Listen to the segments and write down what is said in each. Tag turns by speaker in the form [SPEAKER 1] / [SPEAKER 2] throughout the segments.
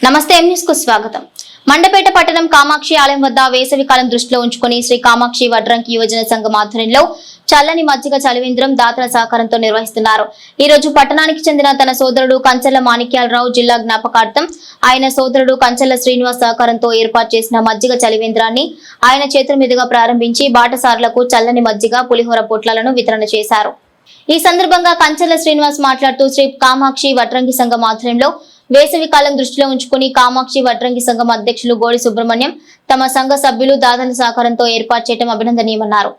[SPEAKER 1] నమస్తే M news కు స్వాగతం. మండపేట పట్టణం కామాక్షి ఆలయం వద్ద వేసవి కాలం దృష్టిలో ఉంచుకొని శ్రీ కామాక్షి వడ్రంకి యువజన సంఘం ఆధ్వర్యంలో చల్లని మజ్జిగ చలివేంద్రం దాతల సహకారంతో నిర్వహిస్తున్నారు. ఈ రోజు పట్టణానికి చెందిన తన సోదరుడు కంచెల మాణిక్యాలరావు జిల్లా జ్ఞాపకార్థం ఆయన సోదరుడు కంచెల శ్రీనివాస్ సహకారంతో ఏర్పాటు చేసిన మజ్జిగ చలివేంద్రాన్ని ఆయన చేతుల మీదుగా ప్రారంభించి బాటసారులకు చల్లని మజ్జిగ పులిహోర పొట్లాలను వితరణ చేశారు. ఈ సందర్భంగా కంచెల శ్రీనివాస్ మాట్లాడుతూ శ్రీ కామాక్షి వడ్రంగి సంఘం ఆధ్వర్యంలో వేసవి కాలం దృష్టిలో ఉంచుకుని కామాక్షి వడ్రంగి సంఘం అధ్యక్షులు గోడి సుబ్రహ్మణ్యం తమ సంఘ సభ్యులు దాతల సహకారంతో ఏర్పాటు చేయడం అభినందనీయమన్నారు.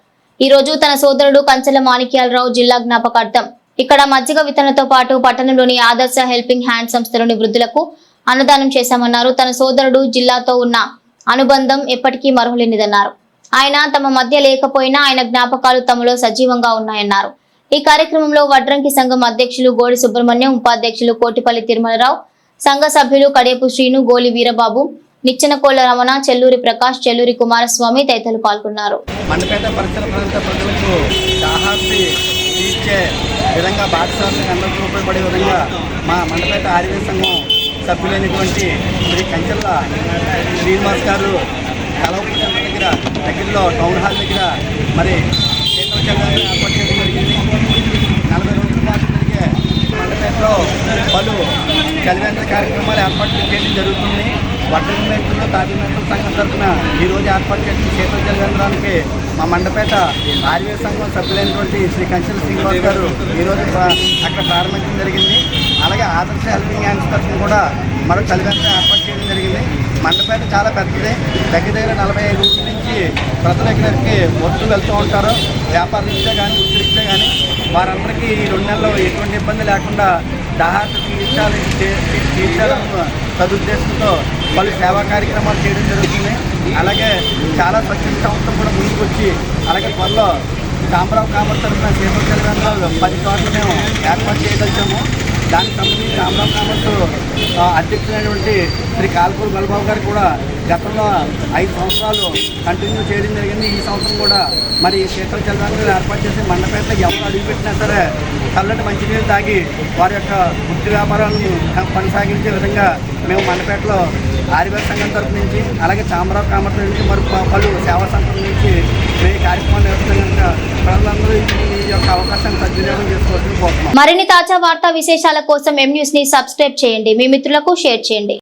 [SPEAKER 1] ఈ రోజు తన సోదరుడు కంచెల మాణిక్యాలరావు జిల్లా జ్ఞాపకార్థం ఇక్కడ మజ్జిగ వితరణతో పాటు పట్టణంలోని ఆదర్శ హెల్పింగ్ హ్యాండ్ సంస్థలోని వృద్ధులకు అన్నదానం చేశామన్నారు. తన సోదరుడు జిల్లాతో ఉన్న అనుబంధం ఎప్పటికీ మరువలేనిదన్నారు. ఆయన తమ మధ్య లేకపోయినా ఆయన జ్ఞాపకాలు తమలో సజీవంగా ఉన్నాయన్నారు. ఈ కార్యక్రమంలో వడ్రంకి సంఘం అధ్యక్షులు గోడి సుబ్రహ్మణ్యం, ఉపాధ్యక్షులు కోటిపల్లి తిరుమలరావు, సంఘ సభ్యులు కడియపు శ్రీను, గోలి వీరబాబు, నిచ్చెనకోళ్ల రమణ, చెల్లూరి ప్రకాష్, చెల్లూరి కుమారస్వామి తదితరులు పాల్గొన్నారు.
[SPEAKER 2] మండపేట పరిసర ప్రాంత ప్రజలకు దాహార్తి తీర్చే విధంగా బాటసారులకు అందరికీ ఉపయోగపడే విధంగా మా మండపేట ఆర్వీ సంఘం సభ్యులైనటువంటి శ్రీ కంచెల శ్రీనివాస్ గారు కలవపు దగ్గరలో టౌన్ హాల్ దగ్గర మరి ఏర్పాటు చేయడం జరిగింది. 40 రోజుల పాటు జరిగే మండపేటలో పలు చలివేంద్ర కార్యక్రమాలు ఏర్పాటు చేయడం జరుగుతుంది. వడ్రంగి మేస్త్రులు, తాటి మేస్త్రుల సంఘం తరఫున ఈరోజు ఏర్పాటు చేసిన శీతల చలివేంద్రానికి మా మండపేట ఆర్వీ సంఘం సభ్యులైనటువంటి శ్రీ కంచెల శ్రీనివాస్ గారు ఈరోజు అక్కడ ప్రారంభించడం జరిగింది. అలాగే ఆదర్శ హెల్పింగ్ హ్యాండ్స్ తరఫున కూడా మరో చలివేంద్రం ఏర్పాటు చేయడం జరిగింది. మండపేట చాలా పెద్దది. దగ్గర 45 ఊళ్ళ నుంచి ప్రజల దగ్గరికి వస్తువులు వెళ్తూ ఉంటారు. వ్యాపార రీత్యా కానీ, వృత్తి రీత్యా కానీ వారందరికీ ఈ 2 నెలల్లో ఎటువంటి ఇబ్బంది లేకుండా దాహార్తి తీర్చాలని సదుద్దేశంతో పలు సేవా కార్యక్రమాలు చేయడం జరుగుతుంది. అలాగే చాలా స్వచ్ఛంద సంస్థలు కూడా ముందుకు వచ్చి అలాగే త్వరలో రామరావు కామర్ తరఫున శీతల చలివేంద్రాలు 10 చోట్ల మేము ఏర్పాటు చేయగలిగాము. దానికి సంబంధించి రామరావు కామర్స్ అధ్యక్షులైనటువంటి శ్రీ కాల్పూర్ బలబాబు గారు కూడా గతంలో 5 సంవత్సరాలు కంటిన్యూ చేయడం జరిగింది. ఈ సంవత్సరం కూడా మరి శీతల చలివేంద్రాలు ఏర్పాటు చేసి మండపేటలో ఎవరు అడుగుపెట్టినా సరే చల్లటి మంచినీళ్ళు తాగి వారి యొక్క వృత్తి వ్యాపారాలను కొనసాగించే విధంగా మేము మండపేటలో ఆర్వీ సంఘం తరఫు నుంచి అలాగే రామరావు కామర్స్ నుంచి మరి పలు సేవా సంస్థల నుంచి మేము ఈ కార్యక్రమాలు నిర్వహిస్తాం కనుక ప్రజలందరూ ఈ యొక్క అవకాశాన్ని సద్వినియోగం చేసుకోవాలని కోరుతున్నాం.
[SPEAKER 1] మరిన్ని తాజా వార్తా విశేషాల కోసం ఎం న్యూస్ ని సబ్స్క్రైబ్ చేయండి. మీ మిత్రులకు షేర్ చేయండి.